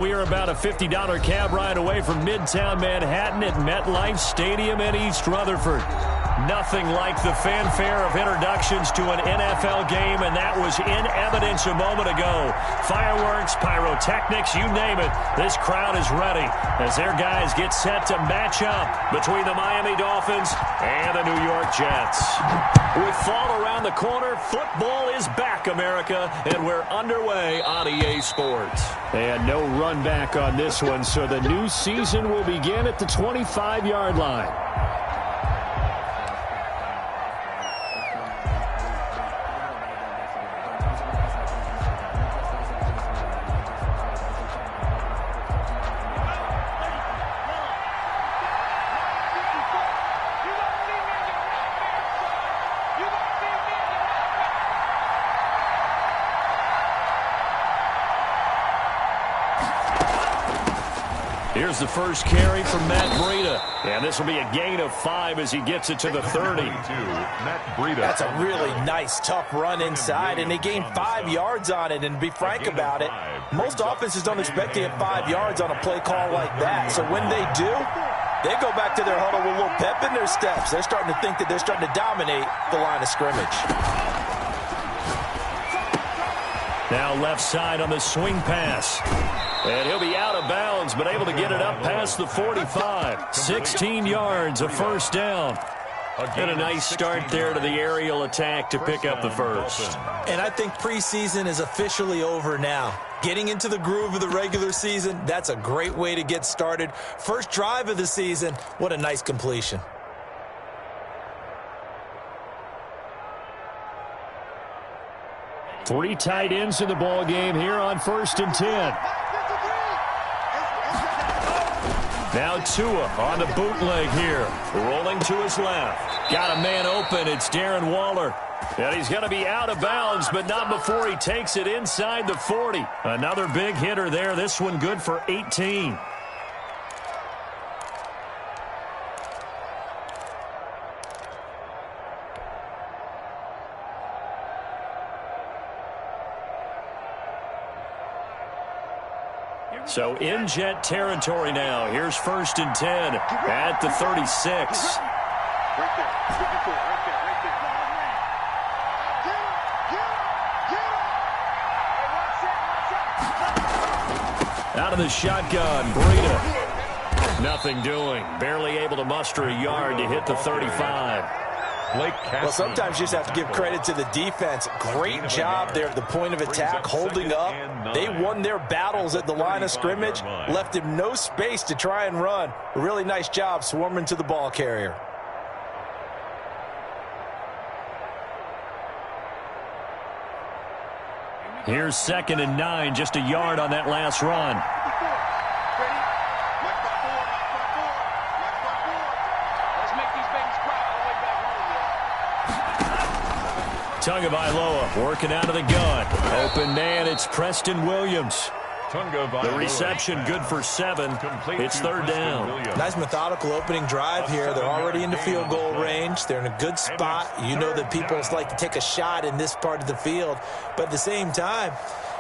We are about a $50 cab ride away from Midtown Manhattan at MetLife Stadium in East Rutherford. Nothing like the fanfare of introductions to an NFL game, and that was in evidence a moment ago. Fireworks, pyrotechnics, you name it. This crowd is ready as their guys get set to match up between the Miami Dolphins and the New York Jets. With fall around the corner, football is back, America, and we're underway on EA Sports. And no run back on this one, so the new season will begin at the 25-yard line. Here's the first carry from Matt Breida. And this will be a gain of 5 as he gets it to the 30. Matt Breida. That's a really nice, tough run inside, and they gained 5 yards on it. And to be frank about it, most offenses don't expect to get 5 yards on a play call like that. So when they do, they go back to their huddle with a little pep in their steps. They're starting to think that they're starting to dominate the line of scrimmage. Now left side on the swing pass. And he'll be out of bounds, but able to get it up past the 45. 16 yards, a first down. And a nice start there to the aerial attack to pick up the first. And I think preseason is officially over now. Getting into the groove of the regular season, that's a great way to get started. First drive of the season, what a nice completion. Three tight ends in the ball game here on 1st and 10. Now Tua on the bootleg here. Rolling to his left. Got a man open. It's Darren Waller. And he's going to be out of bounds, but not before he takes it inside the 40. Another big hitter there. This one good for 18. So in Jet territory now. Here's 1st and 10 at the 36. Right there. 54. Right there. Out of the shotgun, Breida. Nothing doing. Barely able to muster a yard to hit the 35. Well, sometimes you just have to give credit to the defense. Great job there at the point of attack, holding up. They won their battles at the line of scrimmage, left him no space to try and run. A really nice job swarming to the ball carrier. Here's 2nd and 9, just a yard on that last run. Tagovailoa working out of the gun. Open man, it's Preston Williams. The reception good for 7. It's 3rd down. Nice methodical opening drive here. They're already in the field goal range. They're in a good spot. You know that people like to take a shot in this part of the field. But at the same time,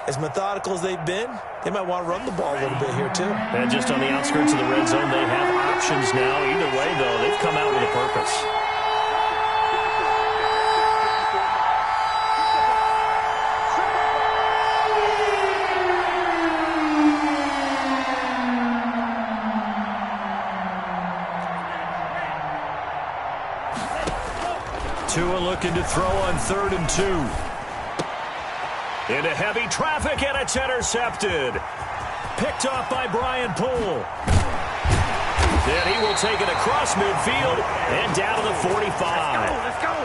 as methodical as they've been, they might want to run the ball a little bit here too. And just on the outskirts of the red zone, they have options now. Either way, though, they've come out with a purpose. Tua looking to throw on 3rd and 2. Into heavy traffic, and it's intercepted. Picked off by Brian Poole. Then he will take it across midfield and down to the 45. Let's go.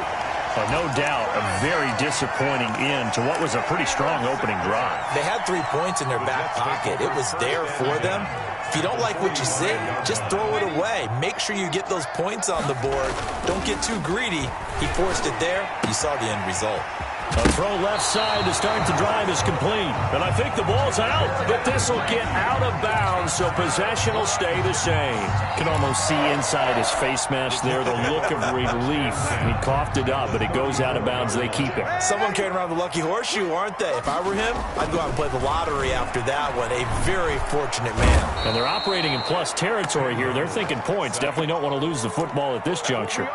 No doubt a very disappointing end to what was a pretty strong opening drive. They had 3 points in their back pocket. It was there for them. If you don't like what you see, just throw it away. Make sure you get those points on the board. Don't get too greedy. He forced it there. You saw the end result. A throw left side to start the drive is complete. And I think the ball's out, but this will get out of bounds, so possession will stay the same. You can almost see inside his face mask there the look of relief. He coughed it up, but it goes out of bounds. They keep it. Someone carrying around the lucky horseshoe, aren't they? If I were him, I'd go out and play the lottery after that one. A very fortunate man. And they're operating in plus territory here. They're thinking points. Definitely don't want to lose the football at this juncture.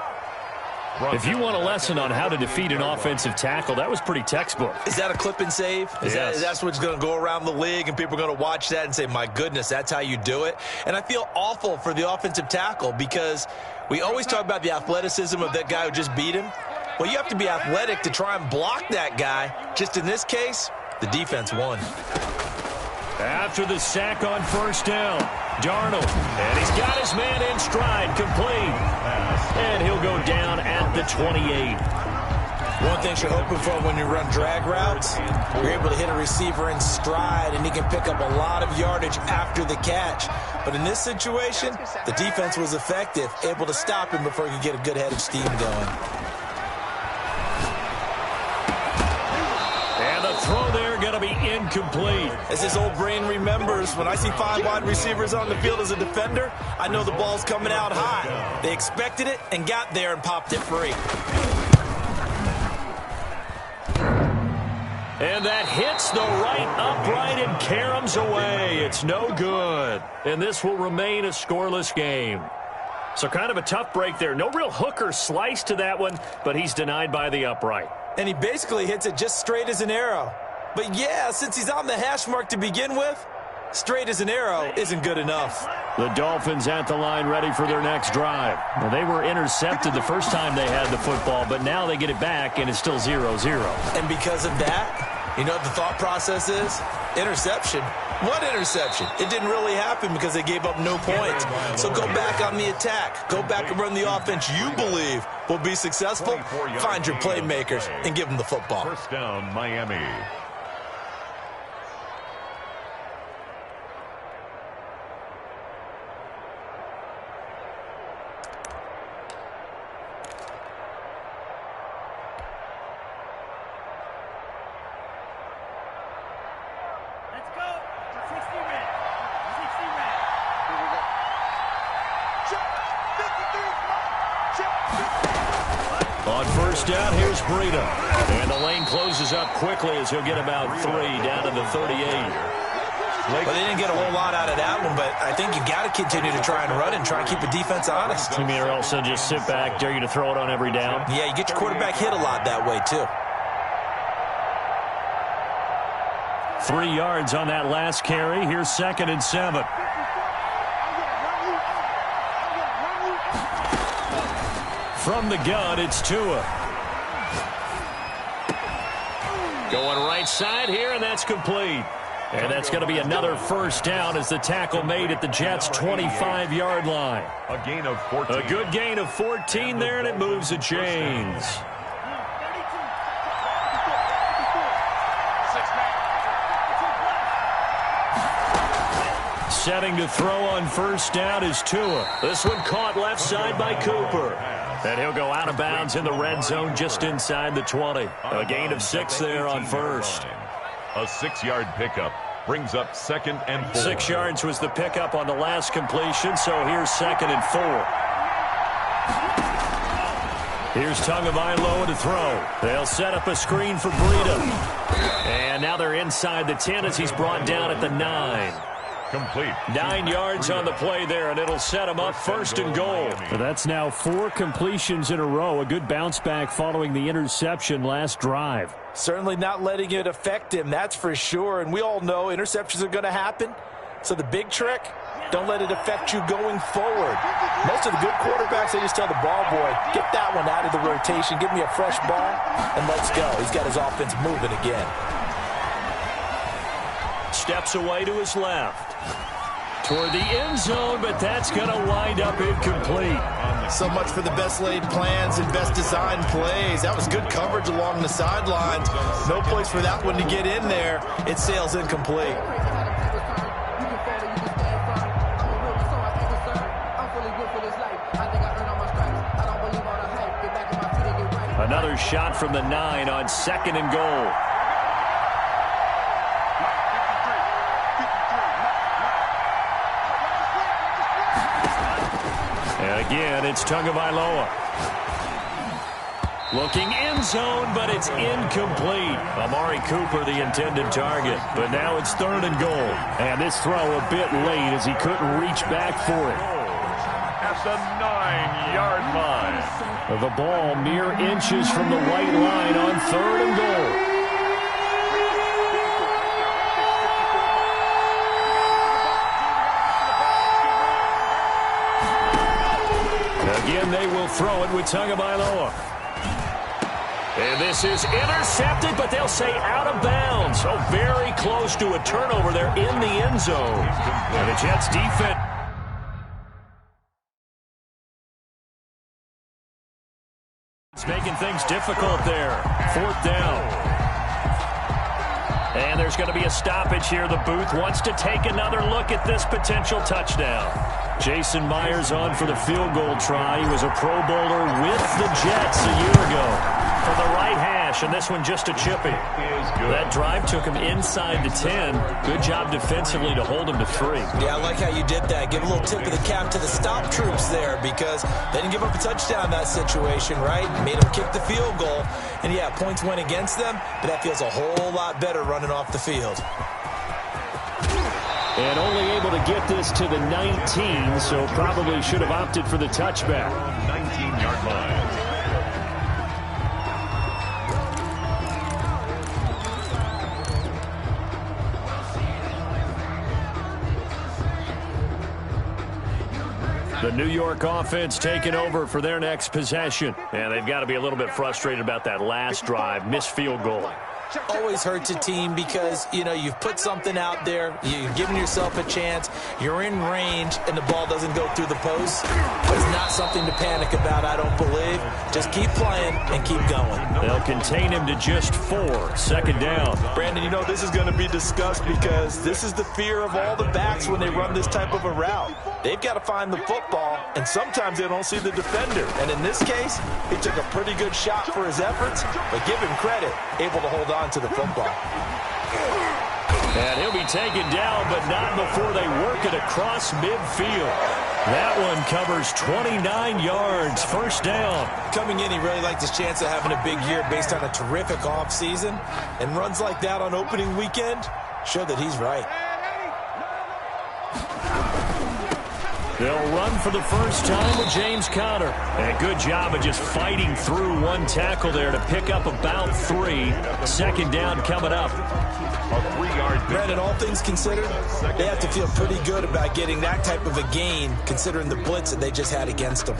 If you want a lesson on how to defeat an offensive tackle, that was pretty textbook. Is that a clip and save? Yes. That's what's going to go around the league, and people are going to watch that and say, my goodness, that's how you do it? And I feel awful for the offensive tackle because we always talk about the athleticism of that guy who just beat him. Well, you have to be athletic to try and block that guy. Just in this case, the defense won. After the sack on first down, Darnold, and he's got his man in stride, complete. And he'll go down at the 28. One thing you're hoping for when you run drag routes, you're able to hit a receiver in stride, and he can pick up a lot of yardage after the catch. But in this situation, the defense was effective, able to stop him before he could get a good head of steam going. And the throw there going to be incomplete. As his old brain remembers, when I see 5 wide receivers on the field as a defender, I know the ball's coming out high. They expected it and got there and popped it free. And that hits the right upright and caroms away. It's no good. And this will remain a scoreless game. So kind of a tough break there. No real hook or slice to that one, but he's denied by the upright. And he basically hits it just straight as an arrow. But yeah, since he's on the hash mark to begin with, straight as an arrow isn't good enough. The Dolphins at the line ready for their next drive. Well, they were intercepted the first time they had the football, but now they get it back, and it's still 0-0. And because of that, you know what the thought process is? Interception. What interception? It didn't really happen because they gave up no points. So go back on the attack. Go back and run the offense you believe will be successful. Find your playmakers and give them the football. First down, Miami. On first down, here's Breida. And the lane closes up quickly as he'll get about 3 down to the 38. Well, they didn't get a whole lot out of that one, but I think you got to continue to try and run and try and keep the defense honest. You mean or else they'll just sit back, dare you to throw it on every down? Yeah, you get your quarterback hit a lot that way, too. 3 yards on that last carry. Here's 2nd and 7. From the gun, it's Tua. Going right side here, and that's complete. And that's going to be another first down as the tackle made at the Jets' 25-yard line. A gain of 14. A good gain of 14 there, and it moves the chains. Setting to throw on first down is Tua. This one caught left side by Cooper. And he'll go out of bounds in the red zone just inside the 20. A gain of 6 there on first. A 6-yard pickup brings up 2nd and 4. 6 yards was the pickup on the last completion, so here's 2nd and 4. Here's Tagovailoa to throw. They'll set up a screen for Breida. And now they're inside the 10 as he's brought down at the 9. Complete. 9 yards on the play there, and it'll set him up 1st and goal. So that's now 4 completions in a row. A good bounce back following the interception last drive. Certainly not letting it affect him, that's for sure. And we all know interceptions are going to happen. So the big trick, don't let it affect you going forward. Most of the good quarterbacks, they just tell the ball boy, get that one out of the rotation, give me a fresh ball, and let's go. He's got his offense moving again. Steps away to his left. Toward the end zone, but that's going to wind up incomplete. So much for the best laid plans and best designed plays. That was good coverage along the sidelines. No place for that one to get in there. It sails incomplete. Another another shot from the 9 on 2nd and goal. And again, it's Tagovailoa. Looking end zone, but it's incomplete. Amari Cooper, the intended target. But now it's 3rd and goal. And this throw a bit late as he couldn't reach back for it. At the 9-yard line. The ball mere inches from the white line on 3rd and goal. Again, they will throw it with Tagovailoa. And this is intercepted, but they'll say out of bounds. So very close to a turnover there in the end zone. And the Jets defense. It's making things difficult there. 4th down. And there's going to be a stoppage here. The booth wants to take another look at this potential touchdown. Jason Myers on for the field goal try. He was a Pro Bowler with the Jets a year ago. From the right hash, and this one just a chippy. That drive took him inside the 10. Good job defensively to hold him to 3. Yeah, I like how you did that. Give a little tip of the cap to the stop troops there because they didn't give up a touchdown in that situation, right? Made them kick the field goal. And, yeah, points went against them, but that feels a whole lot better running off the field. And only able to get this to the 19, so probably should have opted for the touchback. 19-yard line. The New York offense taking over for their next possession. And they've got to be a little bit frustrated about that last drive, missed field goal. Always hurts a team because, you know, you've put something out there, you've given yourself a chance, you're in range, and the ball doesn't go through the post. It's not something to panic about, I don't believe. Just keep playing and keep going. They'll contain him to just 4. 2nd down. Brandon, you know, this is going to be discussed because this is the fear of all the backs when they run this type of a route. They've got to find the football, and sometimes they don't see the defender. And in this case, he took a pretty good shot for his efforts, but give him credit, able to hold on to the football. And he'll be taken down, but not before they work it across midfield. That one covers 29 yards. 1st down. Coming in, he really liked his chance of having a big year based on a terrific offseason. And runs like that on opening weekend show that he's right. They'll run for the first time with James Conner. And good job of just fighting through one tackle there to pick up about 3. 2nd down coming up. A 3-yard. Brandon, all things considered, they have to feel pretty good about getting that type of a gain considering the blitz that they just had against them.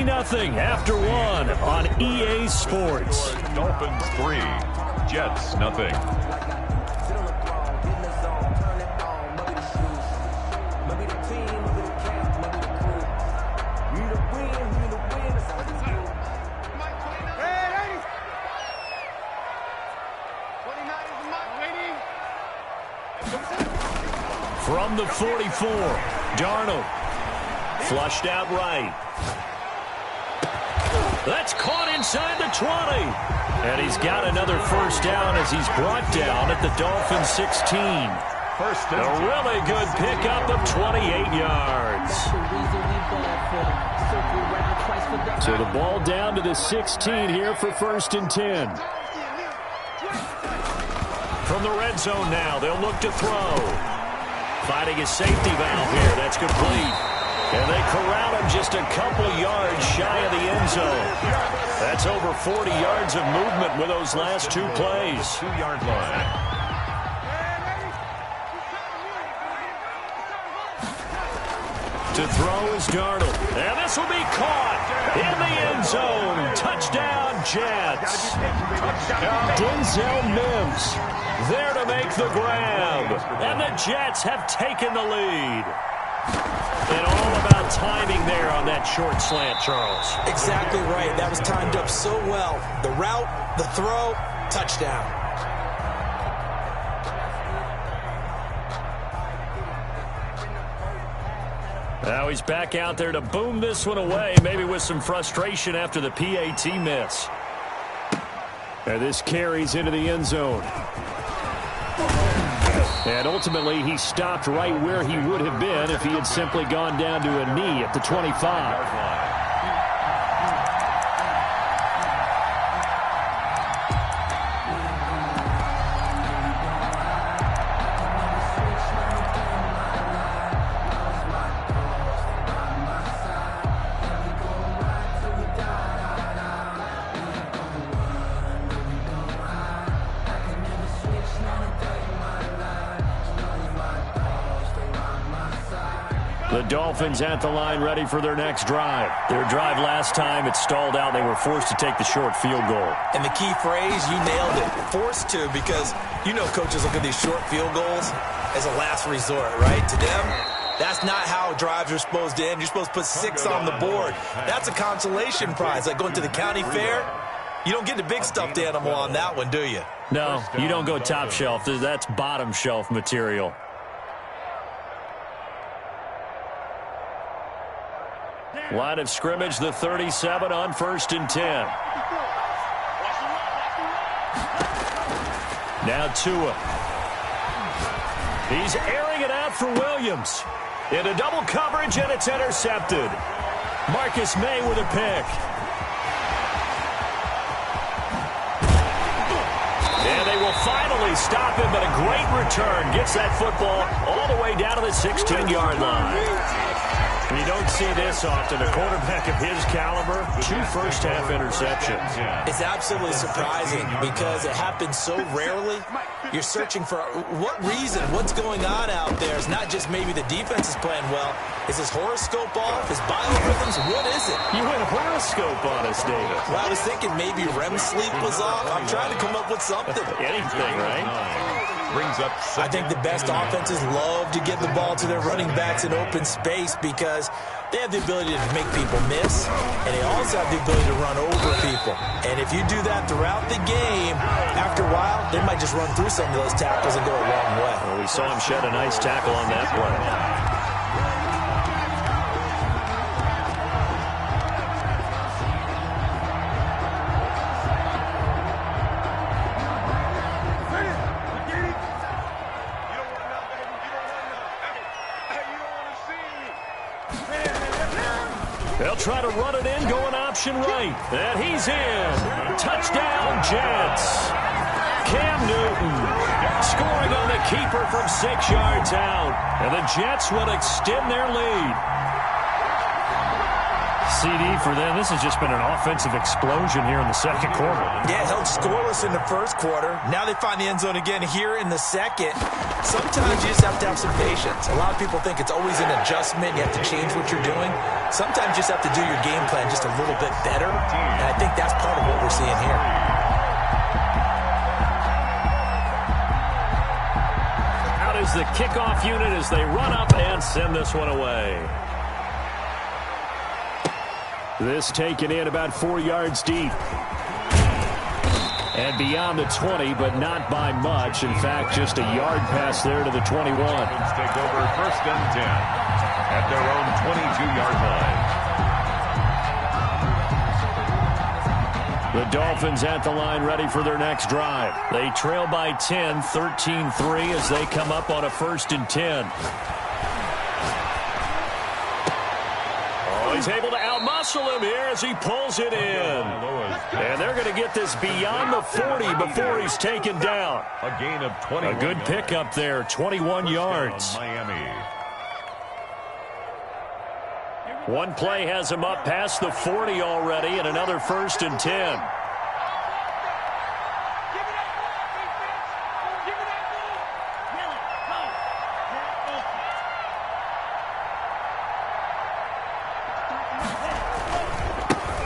Nothing after 1 on EA Sports. Dolphins 3, Jets nothing. From the 44, Darnold flushed out right. That's caught inside the 20. And he's got another 1st down as he's brought down at the Dolphins 16. A really good pickup of 28 yards. So the ball down to the 16 here for 1st and 10. From the red zone now, they'll look to throw. Finding his safety valve here. That's complete. And they corral him just a couple yards shy of the end zone. That's over 40 yards of movement with those last 2 plays. 2-yard line. To throw is Darnold. And this will be caught in the end zone. Touchdown, Jets. Denzel Mims there to make the grab. And the Jets have taken the lead. And all about timing there on that short slant, Charles. Exactly right. That was timed up so well. The route, the throw, touchdown. Now he's back out there to boom this one away, maybe with some frustration after the PAT miss. And this carries into the end zone. And ultimately, he stopped right where he would have been if he had simply gone down to a knee at the 25. The Dolphins at the line ready for their next drive. Their drive last time, it stalled out. They were forced to take the short field goal. And the key phrase, you nailed it, forced to, because you know coaches look at these short field goals as a last resort, right? To them, that's not how drives are supposed to end. You're supposed to put 6 on the board. That's a consolation prize. Like going to the county fair, you don't get the big stuffed animal on that one, do you? No, you don't go top shelf. That's bottom shelf material. Line of scrimmage, the 37 on 1st and 10. Now Tua. He's airing it out for Williams. Into double coverage, and it's intercepted. Marcus May with a pick. And they will finally stop him, but a great return. Gets that football all the way down to the 16-yard line. You don't see this often. A quarterback of his caliber, 2 first-half interceptions. It's absolutely surprising because it happens so rarely. You're searching for what reason, what's going on out there. It's not just maybe the defense is playing well. Is his horoscope off? His biorhythms? What is it? You went horoscope on us, David. Well, I was thinking maybe REM sleep was off. I'm trying to come up with something. Anything, right? Brings up I think the best offenses love to get the ball to their running backs in open space because they have the ability to make people miss, and they also have the ability to run over people. And if you do that throughout the game, after a while, they might just run through some of those tackles and go a long way. Well, we saw him shed a nice tackle on that play. They'll try to run it in, going option right. And he's in. Touchdown, Jets. Cam Newton scoring on the keeper from 6 yards out. And the Jets will extend their lead. CD for them. This has just been an offensive explosion here in the second quarter. Yeah, held scoreless in the first quarter. Now they find the end zone again here in the second. Sometimes you just have to have some patience. A lot of people think it's always an adjustment. You have to change what you're doing. Sometimes you just have to do your game plan just a little bit better. And I think that's part of what we're seeing here. Out is the kickoff unit as they run up and send this one away. This taken in about 4 yards deep. And beyond the 20, but not by much. In fact, just a yard pass there to the 21. Take over 1st and 10 at their own 22-yard line. The Dolphins at the line ready for their next drive. They trail by 10, 13-3 as they come up on a 1st and 10. Oh, he's able to outmuscle him here as he pulls it in. And they're going to get this beyond the 40 before he's taken down. A gain of 20. A good pickup there, 21 yards. Miami. One play has him up past the 40 already, and another 1st and 10.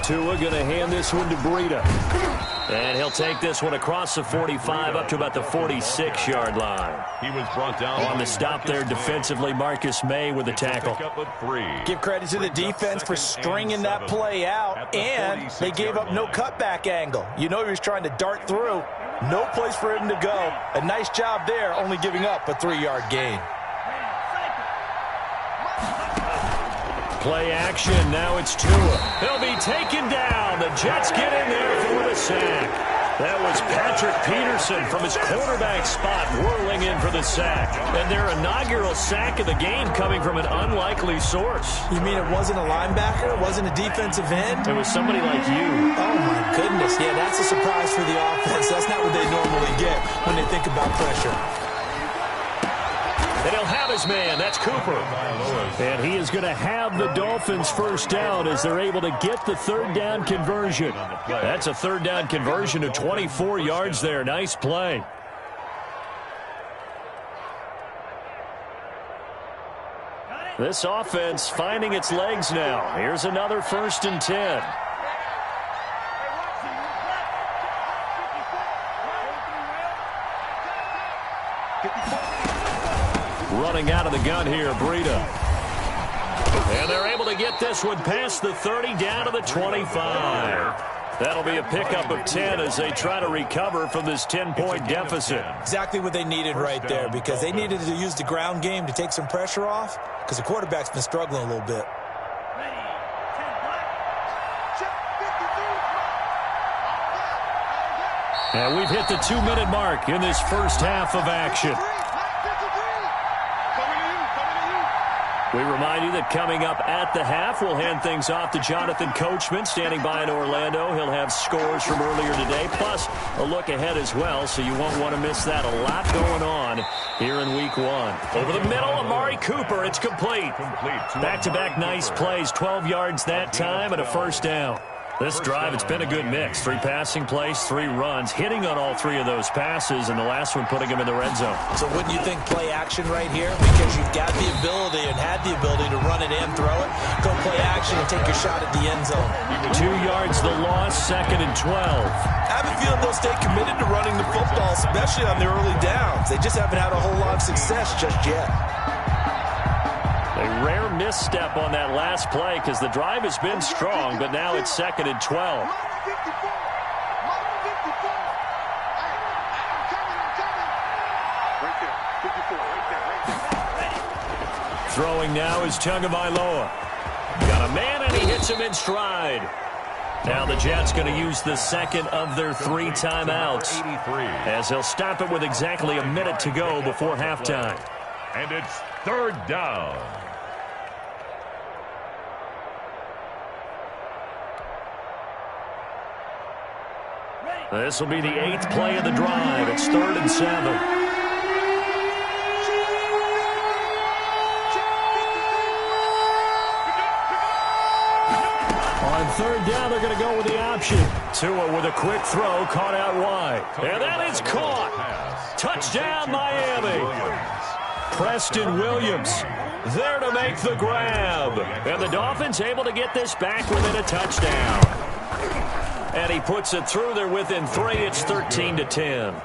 Tua going to hand this one to Breida. And he'll take this one across the 45 up to about the 46-yard line. He was brought down on the stop there defensively. Marcus May with the tackle. Give credit to the defense for stringing that play out, and they gave up no cutback angle. You know he was trying to dart through. No place for him to go. A nice job there, only giving up a 3-yard gain. Play action. Now it's Tua. He'll be taken down. The Jets get in there for the sack. That was Patrick Peterson from his quarterback spot whirling in for the sack. And their inaugural sack of the game coming from an unlikely source. You mean it wasn't a linebacker? It wasn't a defensive end? It was somebody like you. Oh, my goodness. Yeah, that's a surprise for the offense. That's not what they normally get when they think about pressure. And he'll have his man. That's Cooper. And he is going to have the Dolphins first down as they're able to get the third down conversion. That's a third down conversion of 24 yards there. Nice play. This offense finding its legs now. Here's another 1st and 10. Running out of the gun here, Breida. And they're able to get this one past the 30 down to the 25. That'll be a pickup of 10 as they try to recover from this 10-point deficit. Exactly what they needed right there, because they needed to use the ground game to take some pressure off, because the quarterback's been struggling a little bit. And we've hit the 2-minute mark in this first half of action. We remind you that coming up at the half, we'll hand things off to Jonathan Coachman, standing by in Orlando. He'll have scores from earlier today, plus a look ahead as well, so you won't want to miss that. A lot going on here in Week 1. Over the middle, Amari Cooper. It's complete. Back-to-back nice plays, 12 yards that time, and a first down. This drive, it's been a good mix. 3 passing plays, 3 runs, hitting on all 3 of those passes, and the last one putting him in the red zone. So wouldn't you think play action right here? Because you've got the ability and had the ability to run it and throw it. Go play action and take your shot at the end zone. 2 yards the loss, 2nd and 12. I have a feeling they'll stay committed to running the football, especially on the early downs. They just haven't had a whole lot of success just yet. A rare misstep on that last play because the drive has been strong, but now it's 2nd and 12. Throwing now is Tagovailoa. Got a man, and he hits him in stride. Now the Jets going to use the second of their 3 timeouts as they'll stop it with exactly a minute to go before halftime. And it's 3rd down. This will be the 8th play of the drive. It's 3rd and 7. On 3rd down, they're going to go with the option. Tua with a quick throw, caught out wide. And that is caught. Touchdown, Miami. Preston Williams there to make the grab. And the Dolphins able to get this back within a touchdown. And he puts it through there within 3. It's 13-10.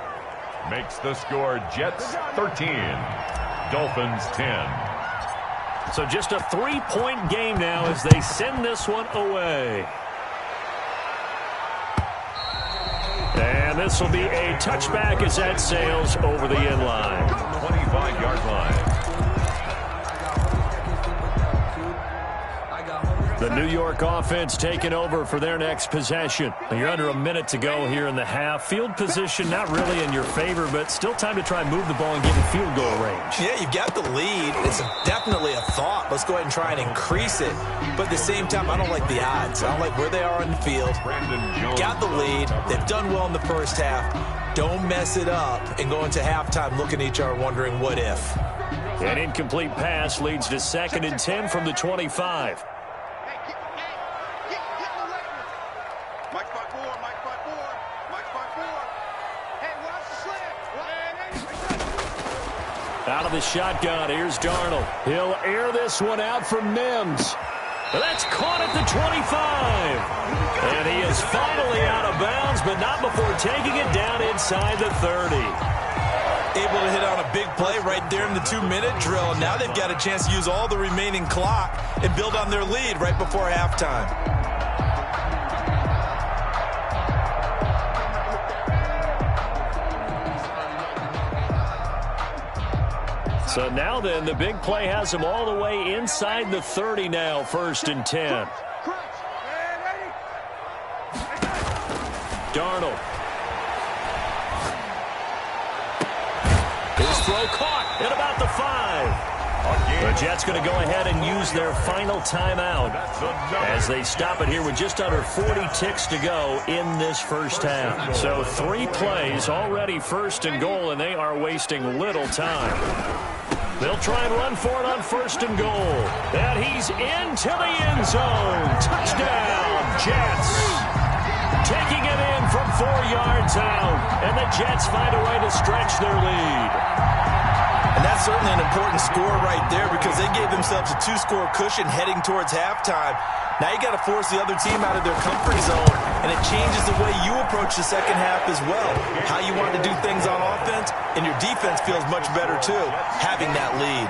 Makes the score Jets 13, Dolphins 10. So just a 3-point game now as they send this one away. And this will be a touchback as that sails over the end line. 25-yard line. The New York offense taking over for their next possession. You're under a minute to go here in the half. Field position not really in your favor, but still time to try and move the ball and get in field goal range. Yeah, you've got the lead. It's definitely a thought. Let's go ahead and try and increase it. But at the same time, I don't like the odds. I don't like where they are on the field. Got the lead. They've done well in the first half. Don't mess it up and go into halftime looking at each other wondering what if. An incomplete pass leads to 2nd and 10 from the 25. Out of the shotgun, here's Darnold. He'll air this one out for Mims. That's caught at the 25. And he is finally out of bounds, but not before taking it down inside the 30. Able to hit on a big play right there in the 2-minute drill. Now they've got a chance to use all the remaining clock and build on their lead right before halftime. So now then, the big play has them all the way inside the 30 now, 1st and 10. Darnold. His throw caught at about the 5. The Jets going to go ahead and use their final timeout as they stop it here with just under 40 ticks to go in this first half. So 3 plays already 1st and goal, and they are wasting little time. They'll try and run for it on 1st and goal. And he's into the end zone. Touchdown, Jets. Taking it in from 4 yards out. And the Jets find a way to stretch their lead. And that's certainly an important score right there because they gave themselves a 2-score cushion heading towards halftime. Now you got to force the other team out of their comfort zone, and it changes the way you approach the second half as well. How you want to do things on offense, and your defense feels much better too, having that lead.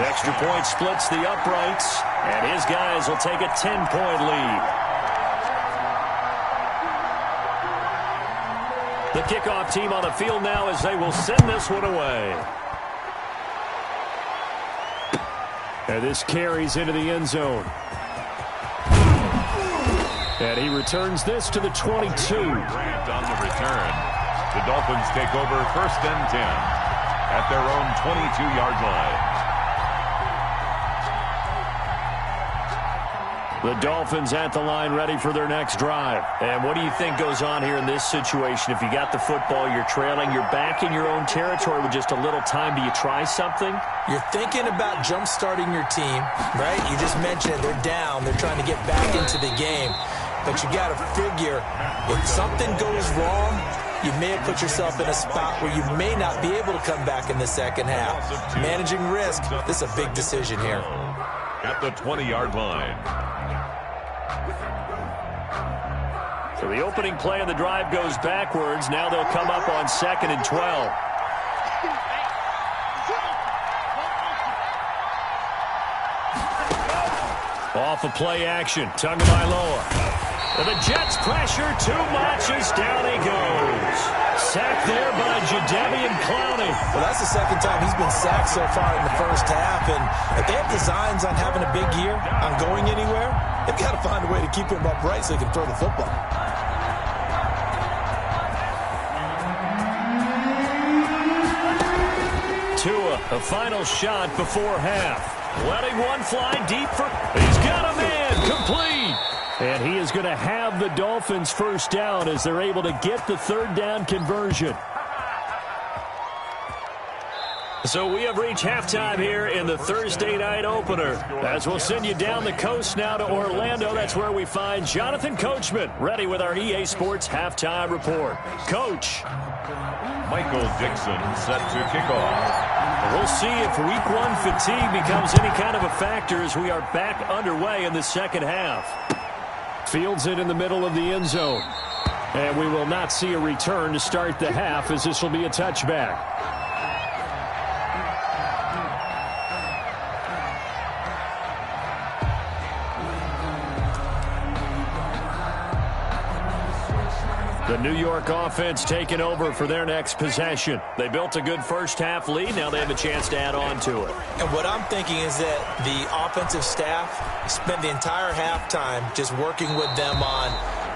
Extra point splits the uprights, and his guys will take a 10-point lead. The kickoff team on the field now as they will send this one away. And this carries into the end zone. And he returns this to the 22. On the return, the Dolphins take over 1st and 10 at their own 22-yard line. The Dolphins at the line ready for their next drive. And what do you think goes on here in this situation? If you got the football, you're trailing, you're back in your own territory with just a little time. Do you try something? You're thinking about jump-starting your team, right? You just mentioned it. They're down. They're trying to get back into the game. But you got to figure, if something goes wrong, you may have put yourself in a spot where you may not be able to come back in the second half. Managing risk, this is a big decision here. At the 20-yard line. So the opening play of the drive goes backwards. Now they'll come up on 2nd and 12. Off of play action. Tagovailoa. And the Jets pressure too much as down he goes. Sacked there by Jadeveon Clowney. Well, that's the second time he's been sacked so far in the first half. And if they have designs on having a big year, on going anywhere, they've got to find a way to keep him upright so he can throw the football. Tua, a final shot before half. Letting one fly deep for... He's got a man, complete. And he is going to have the Dolphins first down as they're able to get the 3rd down conversion. So we have reached halftime here in the Thursday night opener. As we'll send you down the coast now to Orlando, that's where we find Jonathan Coachman, ready with our EA Sports halftime report. Coach. Michael Dixon set to kick off. We'll see if week 1 fatigue becomes any kind of a factor as we are back underway in the second half. Fields it in the middle of the end zone. And we will not see a return to start the half as this will be a touchback. The New York offense taking over for their next possession. They built a good first half lead. Now they have a chance to add on to it. And what I'm thinking is that the offensive staff spent the entire halftime just working with them on,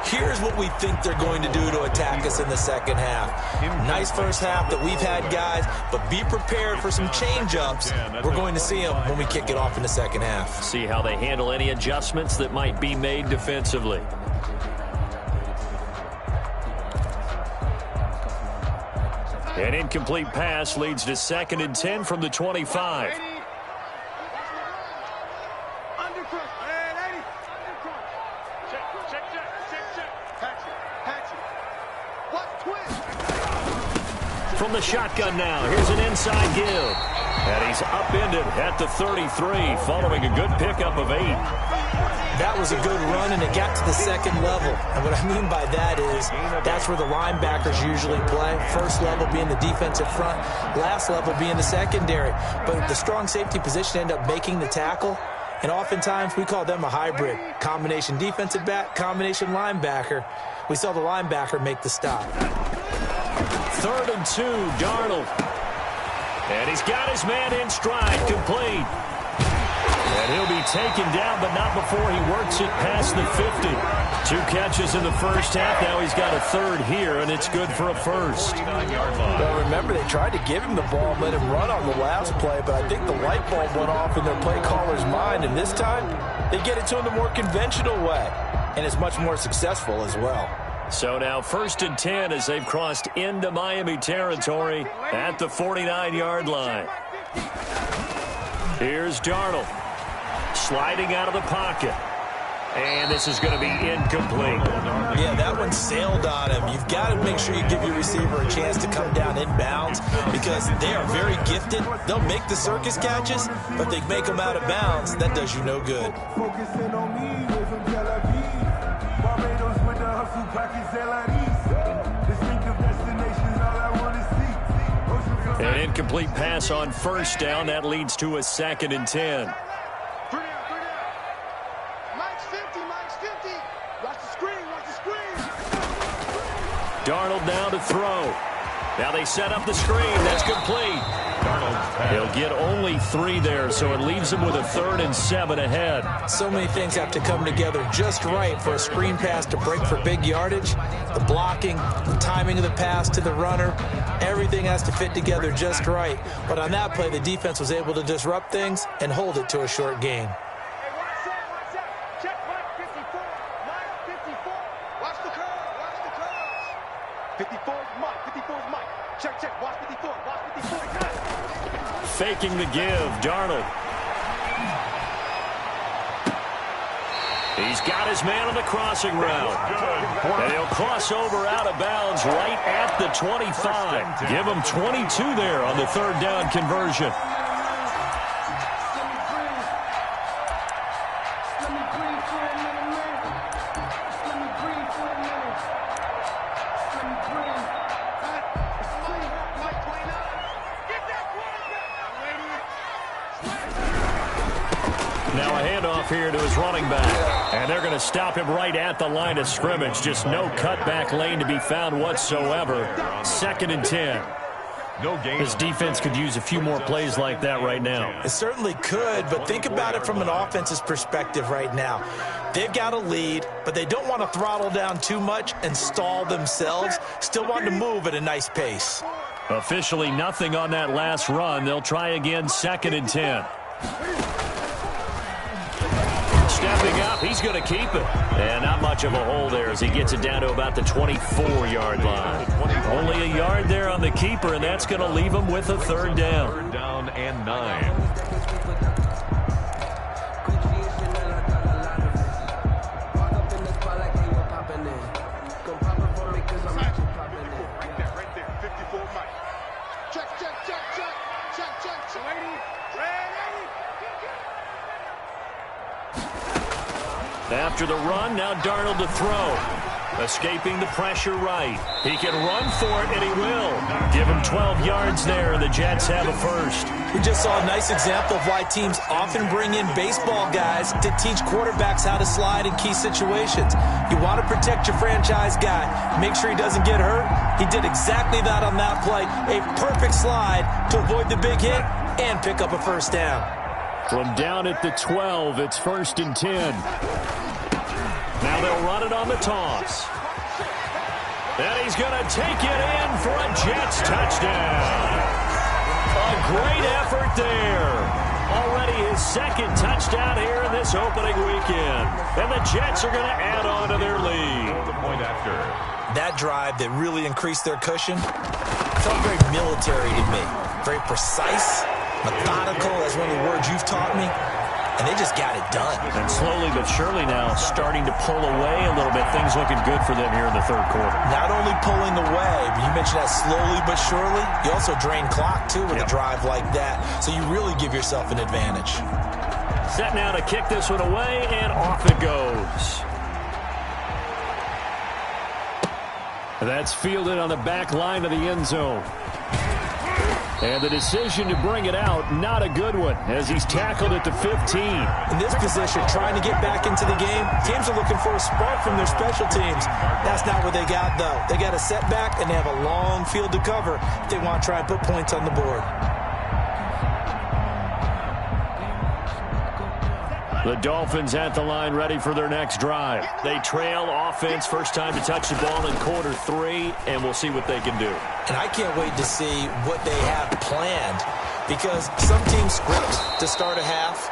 here's what we think they're going to do to attack us in the second half. Nice first half that we've had, guys, but be prepared for some change-ups. We're going to see them when we kick it off in the second half. See how they handle any adjustments that might be made defensively. An incomplete pass leads to 2nd and 10 from the 25. From the shotgun now, here's an inside give. And he's upended at the 33 following a good pickup of 8. That was a good run, and it got to the second level. And what I mean by that is that's where the linebackers usually play. First level being the defensive front, last level being the secondary. But the strong safety position ended up making the tackle. And oftentimes we call them a hybrid. Combination defensive back, combination linebacker. We saw the linebacker make the stop. 3rd and 2, Darnold. And he's got his man in stride, complete. And he'll be taken down, but not before he works it past the 50. 2 catches in the first half. Now he's got a third here, and it's good for a first. Well, remember, they tried to give him the ball and let him run on the last play, but I think the light bulb went off in their play caller's mind, and this time they get it to him the more conventional way, and it's much more successful as well. So now 1st and 10 as they've crossed into Miami territory at the 49-yard line. Here's Darnold. Sliding out of the pocket. And this is going to be incomplete. Yeah, that one sailed on him. You've got to make sure you give your receiver a chance to come down inbounds because they are very gifted. They'll make the circus catches, but they make them out of bounds. That does you no good. An incomplete pass on 1st down. That leads to a 2nd and 10. Darnold now to throw. Now they set up the screen. That's complete. He'll get only 3 there, so it leaves him with a 3rd and 7 ahead. So many things have to come together just right for a screen pass to break for big yardage. The blocking, the timing of the pass to the runner, everything has to fit together just right. But on that play, the defense was able to disrupt things and hold it to a short gain. 54's Mike. 54's Mike. Check, check. Watch 54. Watch 54. Faking the give. Darnold. He's got his man on the crossing route. And he'll cross over out of bounds right at the 25. Give him 22 there on the 3rd down conversion. Now a handoff here to his running back. And they're going to stop him right at the line of scrimmage. Just no cutback lane to be found whatsoever. 2nd and 10. This defense could use a few more plays like that right now. It certainly could, but think about it from an offense's perspective right now. They've got a lead, but they don't want to throttle down too much and stall themselves. Still want to move at a nice pace. Officially nothing on that last run. They'll try again, 2nd and 10. Stepping up, he's going to keep it. And not much of a hole there as he gets it down to about the 24-yard line. Only a yard there on the keeper, and that's going to leave him with a 3rd down. 3rd down and 9. After the run, now Darnold to throw. Escaping the pressure right. He can run for it, and he will. Give him 12 yards there, and the Jets have a 1st. We just saw a nice example of why teams often bring in baseball guys to teach quarterbacks how to slide in key situations. You want to protect your franchise guy. Make sure he doesn't get hurt. He did exactly that on that play. A perfect slide to avoid the big hit and pick up a 1st down. From down at the 12, it's 1st and 10. Now they'll run it on the toss. And he's going to take it in for a Jets touchdown. A great effort there. Already his 2nd touchdown here in this opening weekend. And the Jets are going to add on to their lead. The point after. That drive that really increased their cushion felt very military to me. Very precise, methodical, that's one of the words you've taught me. And they just got it done. And slowly but surely now starting to pull away a little bit. Things looking good for them here in the 3rd quarter. Not only pulling away, but you mentioned that slowly but surely. You also drain clock, too, with a drive like that. So you really give yourself an advantage. Set now to kick this one away, and off it goes. That's fielded on the back line of the end zone. And the decision to bring it out, not a good one, as he's tackled at the 15. In this position, trying to get back into the game, teams are looking for a spark from their special teams. That's not what they got, though. They got a setback, and they have a long field to cover if they want to try and put points on the board. The Dolphins at the line ready for their next drive. They trail offense, first time to touch the ball in quarter 3, and we'll see what they can do. And I can't wait to see what they have planned, because some teams script to start a half.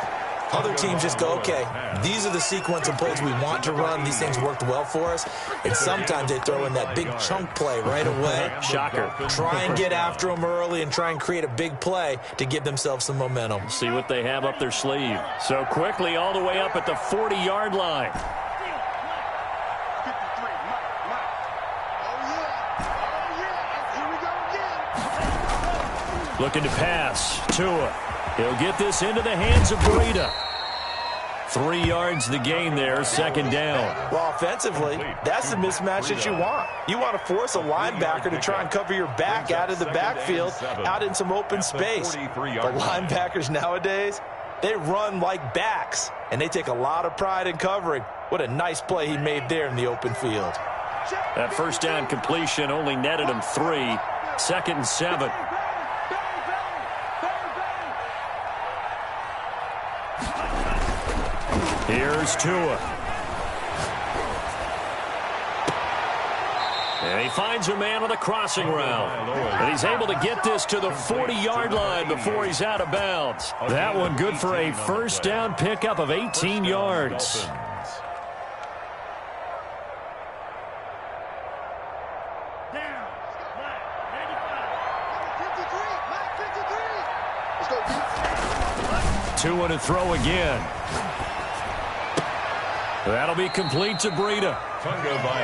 Other teams just go, okay, these are the sequence of plays we want to run. These things worked well for us. And sometimes they throw in that big chunk play right away. Shocker. Try and get after them early and try and create a big play to give themselves some momentum. See what they have up their sleeve. So quickly all the way up at the 40-yard line. Looking to pass. Tua. He'll get this into the hands of Breida. 3 yards the gain there, second down. Well, offensively, that's the mismatch that you want. You want to force a linebacker to try and cover your back out of the backfield, out in some open space. The linebackers nowadays, they run like backs, and they take a lot of pride in covering. What a nice play he made there in the open field. That first down completion only netted him 3. Second and 7. Here's Tua. And he finds a man on the crossing route. And he's able to get this to the 40-yard line before he's out of bounds. That one good for a first down pickup of 18 yards. Tua to throw again. That'll be complete to Breida.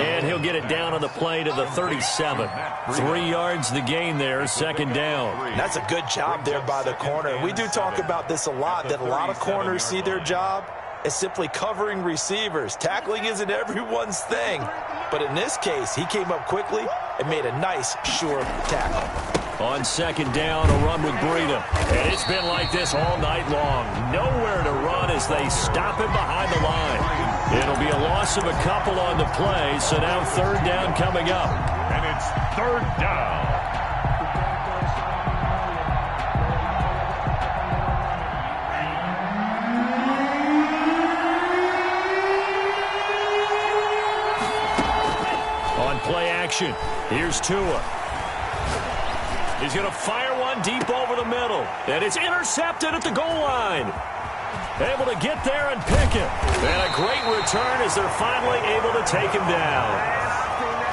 And he'll get it down on the play to the 37. 3 yards the gain there, second down. That's a good job there by the corner. We do talk about this a lot, that a lot of corners see their job as simply covering receivers. Tackling isn't everyone's thing. But in this case, he came up quickly and made a nice, sure tackle. On second down, a run with Breida. And it's been like this all night long. Nowhere to run as they stop him behind the line. It'll be a loss of a couple on the play, so now third down coming up. And it's third down. On play action, here's Tua. He's going to fire one deep over the middle. And it's intercepted at the goal line. Able to get there and pick it. And a great return as they're finally able to take him down.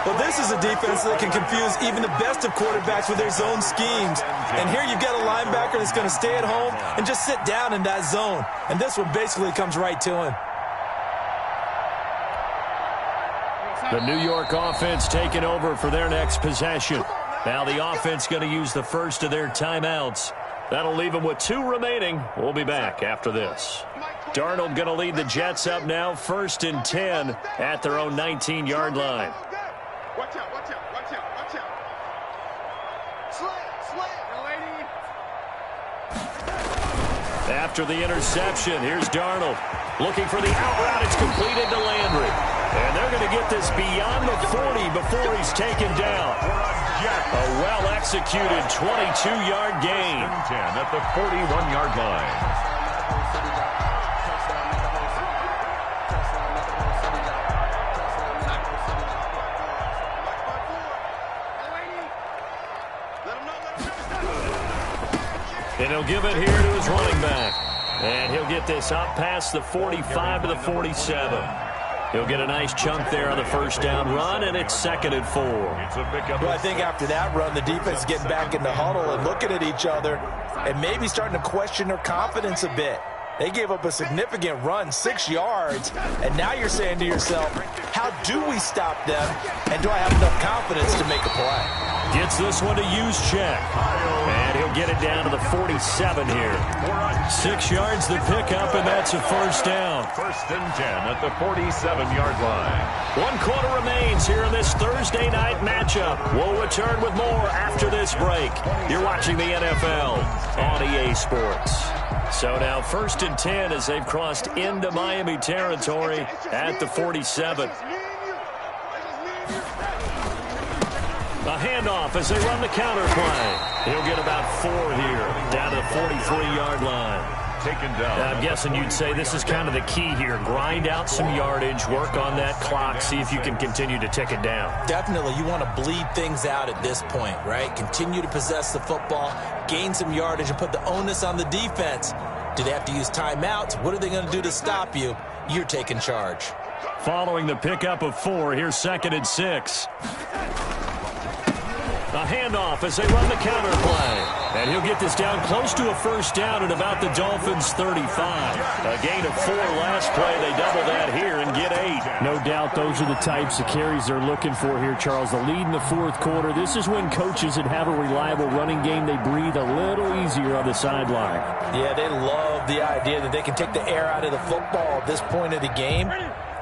Well, this is a defense that can confuse even the best of quarterbacks with their zone schemes. And here you've got a linebacker that's going to stay at home and just sit down in that zone. And this one basically comes right to him. The New York offense taking over for their next possession. Now the offense going to use the first of their timeouts. That'll leave them with 2 remaining. We'll be back after this. Darnold going to lead the Jets up now, 1st and 10 at their own 19-yard line. Watch out, watch out, watch out, watch out. Slant, lady. After the interception, here's Darnold. Looking for the out route. It's completed to Landry. And they're going to get this beyond the 40 before he's taken down. A well-executed 22-yard gain. 10 at the 41-yard line. And he'll give it here to his running back. And he'll get this up past the 45 to the 47. He'll get a nice chunk there on the first down run, and it's 2nd and 4. Well, I think after that run, the defense is getting back in the huddle and looking at each other and maybe starting to question their confidence a bit. They gave up a significant run, 6 yards, and now you're saying to yourself, how do we stop them, and do I have enough confidence to make a play? Gets this one to Xx-Chuck. And he'll get it down to the 47 here. 6 yards the pickup, and that's a first down. 1st and 10 at the 47-yard line. 1 quarter remains here in this Thursday night matchup. We'll return with more after this break. You're watching the NFL on EA Sports. So now 1st and 10 as they've crossed into Miami territory at the 47. A handoff as they run the counter play. He'll get about 4 here, down to the 43-yard line. taken down. I'm guessing you'd say this is kind of the key here. Grind out some yardage, work on that clock, see if you can continue to tick it down. Definitely, you want to bleed things out at this point, right? Continue to possess the football, gain some yardage, and put the onus on the defense. Do they have to use timeouts? What are they going to do to stop you? You're taking charge. Following the pickup of 4, here's 2nd and 6. A handoff as they run the counter play. And he'll get this down close to a first down at about the Dolphins' 35. A gain of 4 last play. They double that here and get 8. No doubt those are the types of carries they're looking for here, Charles. The lead in the fourth quarter. This is when coaches that have a reliable running game, they breathe a little easier on the sideline. Yeah, they love the idea that they can take the air out of the football at this point of the game.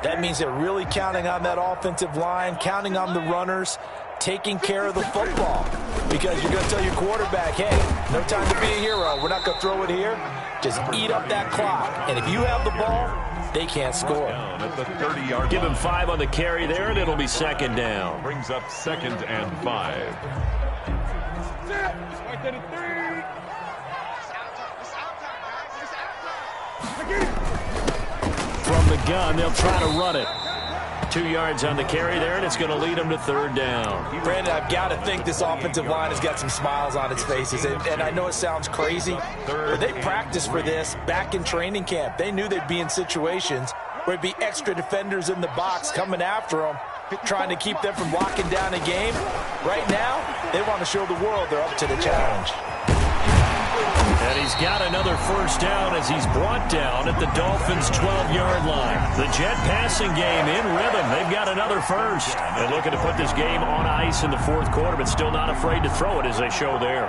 That means they're really counting on that offensive line, counting on the runners, taking care of the football. Because you're going to tell your quarterback, hey, no time to be a hero. We're not going to throw it here. Just eat up that clock. And if you have the ball, they can't score. At the 30-yard Give him line. 5 on the carry there, and it'll be 2nd down. Brings up 2nd and 5. From the gun, they'll try to run it. 2 yards on the carry there, and it's going to lead them to 3rd down. Brandon, I've got to think this offensive line has got some smiles on its faces. And I know it sounds crazy, but they practiced for this back in training camp. They knew they'd be in situations where there'd be extra defenders in the box coming after them, trying to keep them from locking down a game. Right now, they want to show the world they're up to the challenge. And he's got another first down as he's brought down at the Dolphins' 12-yard line. The Jet passing game in rhythm. They've got another first. They're looking to put this game on ice in the fourth quarter, but still not afraid to throw it as they show there.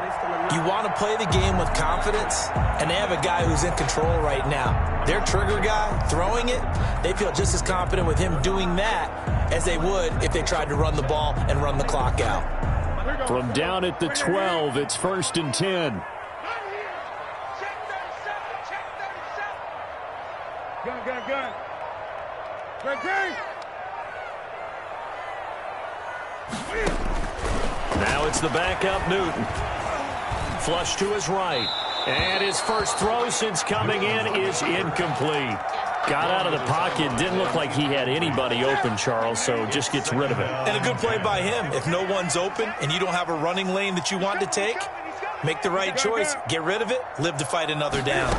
You want to play the game with confidence, and they have a guy who's in control right now. Their trigger guy, throwing it, they feel just as confident with him doing that as they would if they tried to run the ball and run the clock out. From down at the 12, it's 1st and 10. Gun. Now it's the backup Newton. Flush to his right. And his first throw since coming in is incomplete. Got out of the pocket. Didn't look like he had anybody open, Charles, so just gets rid of it. And a good play by him. If no one's open and you don't have a running lane that you want to take, make the right choice. Get rid of it. Live to fight another down.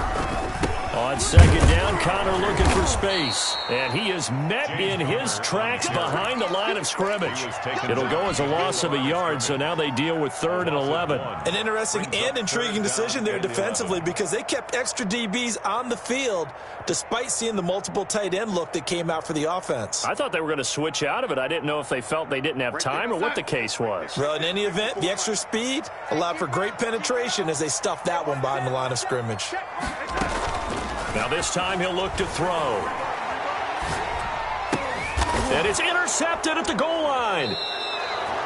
On 2nd down, Connor looking for space. And he is met in his tracks behind the line of scrimmage. It'll go as a loss of a yard, so now they deal with 3rd and 11. An interesting and intriguing decision there defensively because they kept extra DBs on the field despite seeing the multiple tight end look that came out for the offense. I thought they were going to switch out of it. I didn't know if they felt they didn't have time or what the case was. Well, in any event, the extra speed allowed for great penetration as they stuffed that one behind the line of scrimmage. Now this time he'll look to throw. And it's intercepted at the goal line.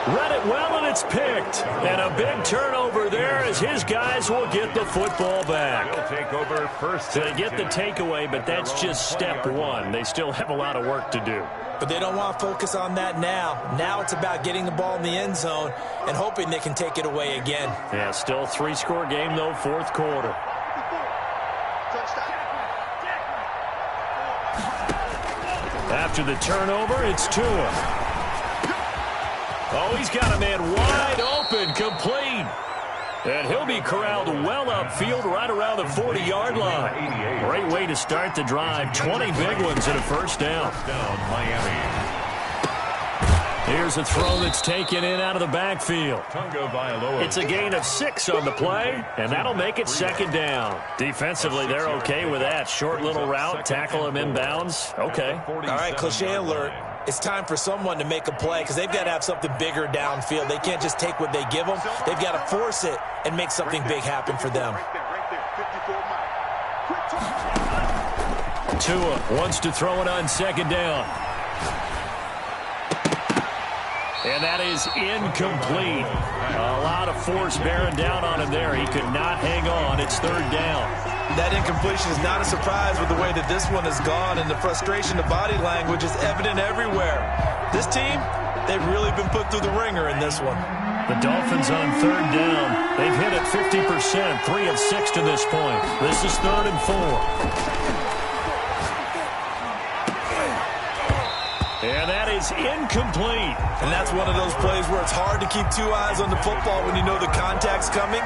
Read it well, and it's picked. And a big turnover there as his guys will get the football back. He'll take over 1st. So they get the takeaway, but that's just step 1. They still have a lot of work to do. But they don't want to focus on that now. Now it's about getting the ball in the end zone and hoping they can take it away again. Yeah, still 3-score game, though, fourth quarter. After the turnover, it's Tua. Oh, he's got a man wide open, complete. And he'll be corralled well upfield right around the 40-yard line. Great way to start the drive. 20 big ones and a first down. Miami. Here's a throw that's taken in out of the backfield. It's a gain of 6 on the play, and that'll make it 2nd down. Defensively, they're okay with that. Short little route, tackle him inbounds. Okay. All right, cliche alert. It's time for someone to make a play because they've got to have something bigger downfield. They can't just take what they give them. They've got to force it and make something big happen for them. Tua wants to throw it on 2nd down. And that is incomplete. A lot of force bearing down on him there. He could not hang on. It's 3rd down. That incompletion is not a surprise with the way that this one has gone, and the frustration, the body language is evident everywhere. This team, they've really been put through the ringer in this one. The Dolphins on third down. They've hit it 50%, 3 of 6 to this point. This is 3rd and 4. And that is incomplete. And that's one of those plays where it's hard to keep 2 eyes on the football when you know the contact's coming,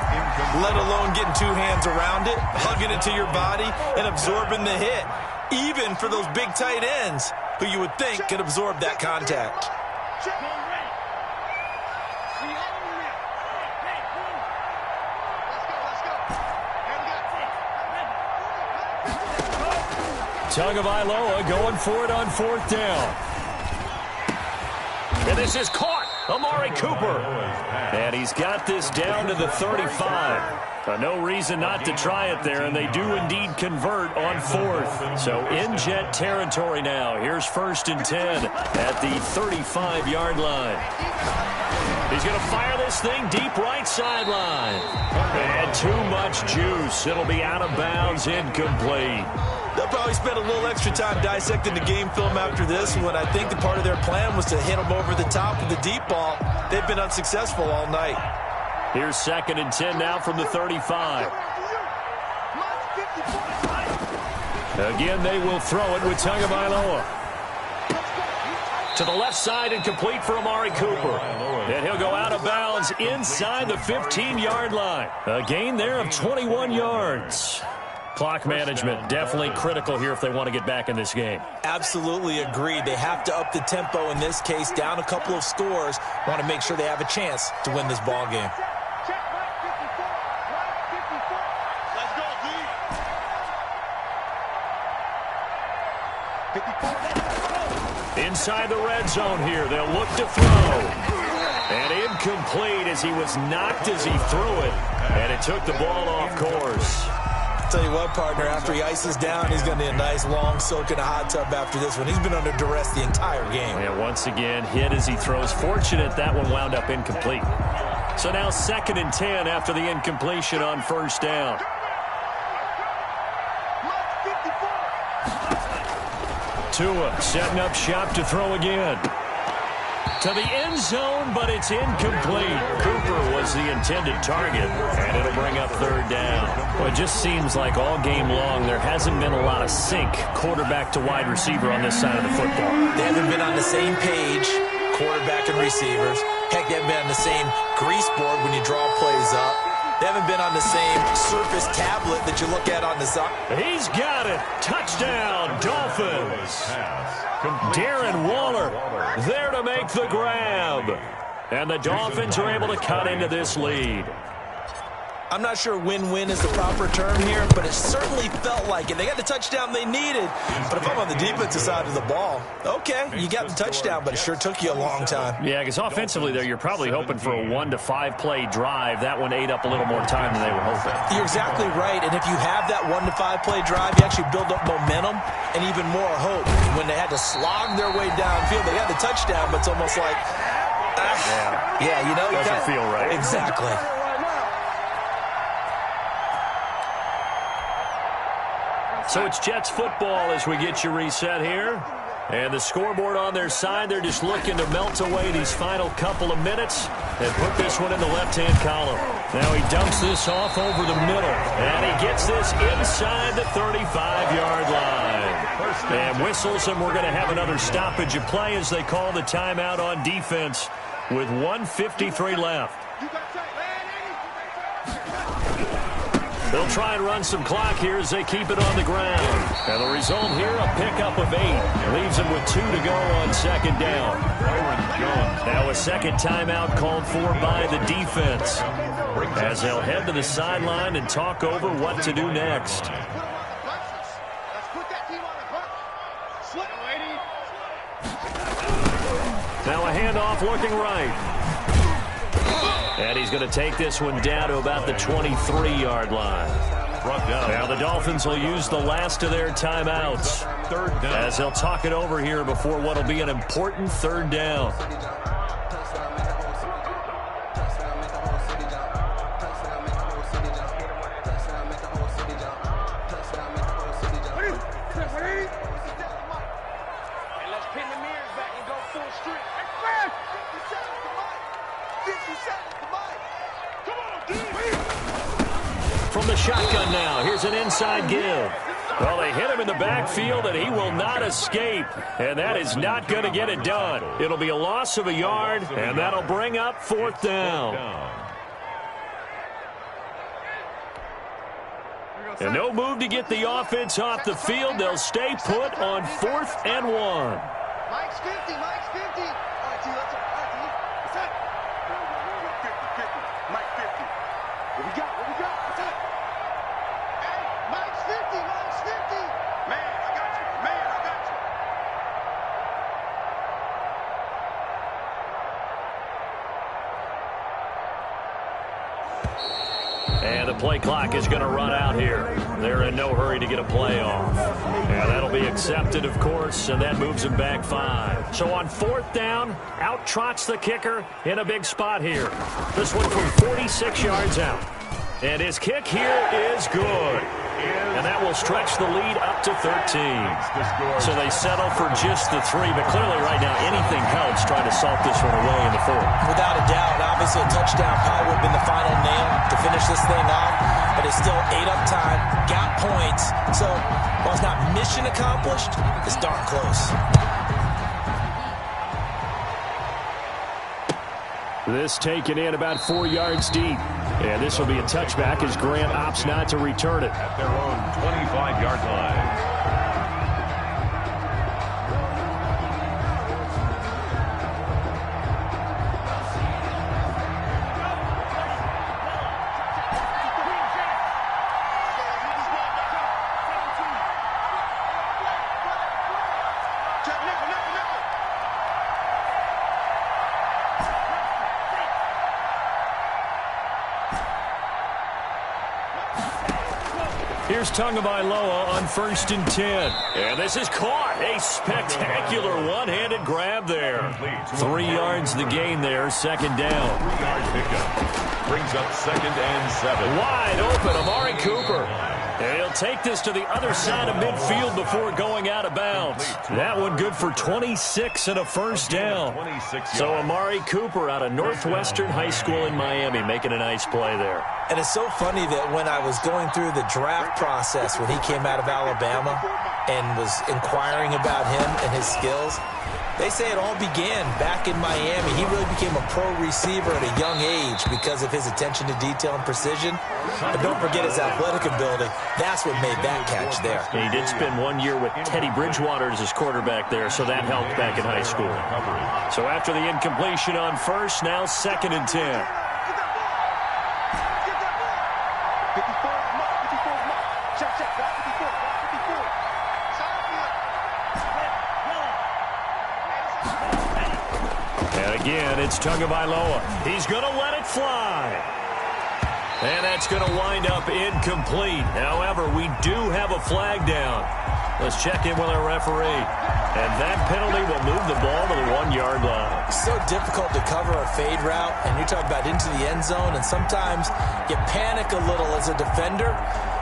let alone getting 2 hands around it, hugging it to your body, and absorbing the hit, even for those big tight ends who you would think could absorb that contact. Tagovailoa going for it on 4th down. And this is caught. Amari Cooper. And he's got this down to the 35. No reason not to try it there, and they do indeed convert on 4th. So in Jet territory now. Here's 1st and 10 at the 35-yard line. He's going to fire this thing deep right sideline. And too much juice. It'll be out of bounds, incomplete. They'll probably spend a little extra time dissecting the game film after this one. I think the part of their plan was to hit them over the top with the deep ball. They've been unsuccessful all night. Here's 2nd and 10 now from the 35. Again, they will throw it with Tagovailoa. To the left side and complete for Amari Cooper. And he'll go out of bounds inside the 15-yard line. A gain there of 21 yards. Clock management definitely critical here if they want to get back in this game. Absolutely agreed. They have to up the tempo in this case, down a couple of scores. Want to make sure they have a chance to win this ball game. Inside the red zone here, they'll look to throw. And incomplete as he was knocked as he threw it. And it took the ball off course. Tell you what, partner, after he ices down, he's going to need a nice long soak in a hot tub after this one. He's been under duress the entire game. And once again, hit as he throws. Fortunate that one wound up incomplete. So now 2nd and 10 after the incompletion on 1st down. Tua setting up shop to throw again. To the end zone, but it's incomplete. Cooper was the intended target, and it'll bring up 3rd down. Well, it just seems like all game long there hasn't been a lot of sync quarterback to wide receiver on this side of the football. They haven't been on the same page, quarterback and receivers. Heck, they haven't been on the same grease board when you draw plays up. They haven't been on the same Surface tablet that you look at on the side. He's got it. Touchdown, Dolphins. Darren Waller there to make the grab. And the Dolphins are able to cut into this lead. I'm not sure win-win is the proper term here, but it certainly felt like it. They got the touchdown they needed. But if I'm on the defensive side of the ball, okay, you got the touchdown, but it sure took you a long time. Yeah, because offensively there, you're probably hoping for a 1 to 5 play drive. That one ate up a little more time than they were hoping. You're exactly right, and if you have that 1 to 5 play drive, you actually build up momentum and even more hope. When they had to slog their way downfield, they got the touchdown, but it's almost like, yeah, you know, doesn't feel right. Exactly. So it's Jets football as we get you reset here. And the scoreboard on their side, they're just looking to melt away these final couple of minutes and put this one in the left-hand column. Now he dumps this off over the middle, and he gets this inside the 35-yard line. And whistles, and we're going to have another stoppage of play as they call the timeout on defense with 1:53 left. They'll try and run some clock here as they keep it on the ground. And the result here, a pickup of 8. Leaves them with 2 to go on 2nd down. Now a second timeout called for by the defense, as they'll head to the sideline and talk over what to do next. Now a handoff looking right. And he's going to take this one down to about the 23-yard line. Now the Dolphins will use the last of their timeouts as they'll talk it over here before what will be an important 3rd down. From the shotgun now, here's an inside give. Well, they hit him in the backfield, and he will not escape. And that is not going to get it done. It'll be a loss of a yard, and that'll bring up 4th down. And no move to get the offense off the field. They'll stay put on 4th and 1. Mike's 50, Mike's 50. All right, T, let's go. All right, T. What's up? 50, Mike 50. What we got? What's up? Hey, Mike's 50, Mike's 50. Man, I got you. And the play clock is going to run out here. They're in no hurry to get a play off. And that'll be accepted, of course, and that moves them back 5. So on 4th down, out trots the kicker in a big spot here. This one from 46 yards out. And his kick here is good. And that will stretch the lead up to 13. So they settle for just the 3. But clearly right now, anything helps trying to salt this one away in the 4th. Without a doubt, obviously a touchdown probably would have been the final nail to finish this thing off. But it's still 8 up time, got points. So while it's not mission accomplished, it's darn close. This taken in about 4 yards deep. And this will be a touchback as Grant opts not to return it. At their own 25-yard line. Here's Tagovailoa on 1st and 10. And this is caught. A spectacular one-handed grab there. 3 yards the gain there, 2nd down. 3-yard pickup. Brings up 2nd and 7. Wide open, Amari Cooper. And he'll take this to the other side of midfield before going out of bounds. That one good for 26 and a 1st down. So Amari Cooper out of Northwestern High School in Miami making a nice play there. And it's so funny that when I was going through the draft process when he came out of Alabama and was inquiring about him and his skills, they say it all began back in Miami. He really became a pro receiver at a young age because of his attention to detail and precision. But don't forget his athletic ability. That's what made that catch there. And he did spend 1 year with Teddy Bridgewater as his quarterback there, so that helped back in high school. So after the incompletion on 1st, now 2nd and 10. 54 is Mike. Check, watch 54, watch 54. And again, it's Tagovailoa. He's going to let it fly. And that's going to wind up incomplete. However, we do have a flag down. Let's check in with our referee. And that penalty will move the ball to the 1-yard line. So difficult to cover a fade route, and you're talking about into the end zone, and sometimes you panic a little as a defender,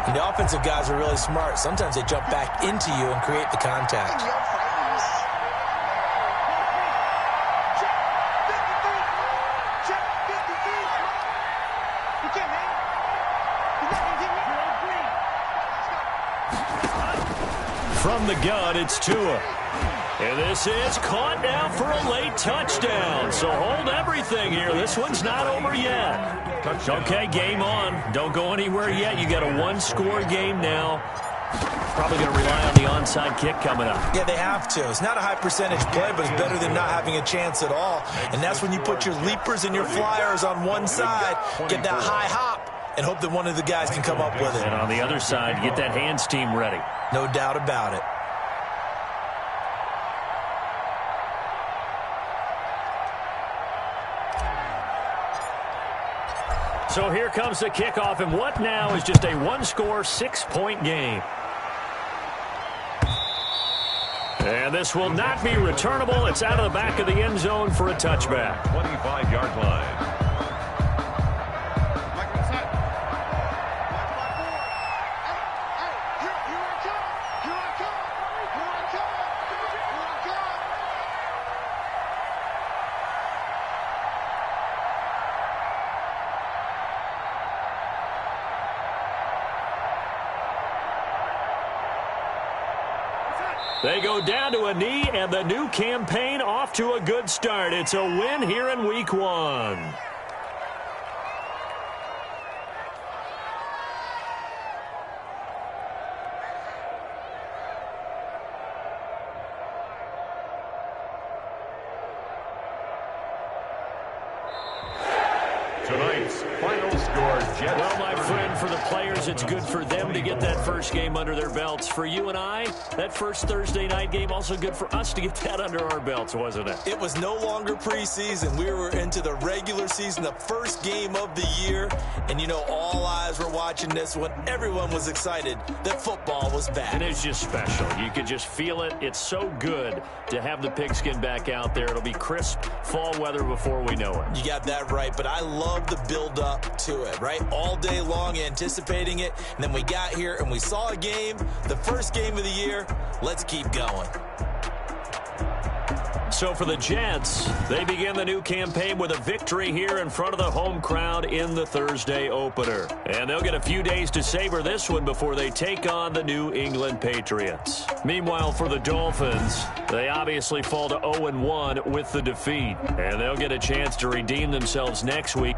and the offensive guys are really smart. Sometimes they jump back into you and create the contact. From the gun, it's Tua. And this is caught now for a late touchdown. So hold everything here. This one's not over yet. Okay, game on. Don't go anywhere yet. You got a 1-score game now. Probably going to rely on the onside kick coming up. Yeah, they have to. It's not a high percentage play, but it's better than not having a chance at all. And that's when you put your leapers and your flyers on one side, get that high hop, and hope that one of the guys can come up with it. And on the other side, get that hands team ready. No doubt about it. So here comes the kickoff, and what now is just a 1-score, 6-point game. And this will not be returnable. It's out of the back of the end zone for a touchback. 25-yard line. They go down to a knee, and the new campaign off to a good start. It's a win here in Week 1. Tonight's final score, Jets. Well, my friend, for the players, it's good for them to get that first game under their belts. For you and I, that first Thursday night game, also good for us to get that under our belts, wasn't it? It was no longer preseason. We were into the regular season, the first game of the year. And, you know, all eyes were watching this one. Everyone was excited that football was back. And it's just special. You could just feel it. It's so good to have the pigskin back out there. It'll be crisp fall weather before we know it. You got that right, but I love the build-up to it, right? All day long anticipating it, and then we got here and we saw a game, the first game of the year. Let's keep going. So for the Jets, they begin the new campaign with a victory here in front of the home crowd in the Thursday opener. And they'll get a few days to savor this one before they take on the New England Patriots. Meanwhile, for the Dolphins, they obviously fall to 0-1 with the defeat. And they'll get a chance to redeem themselves next week.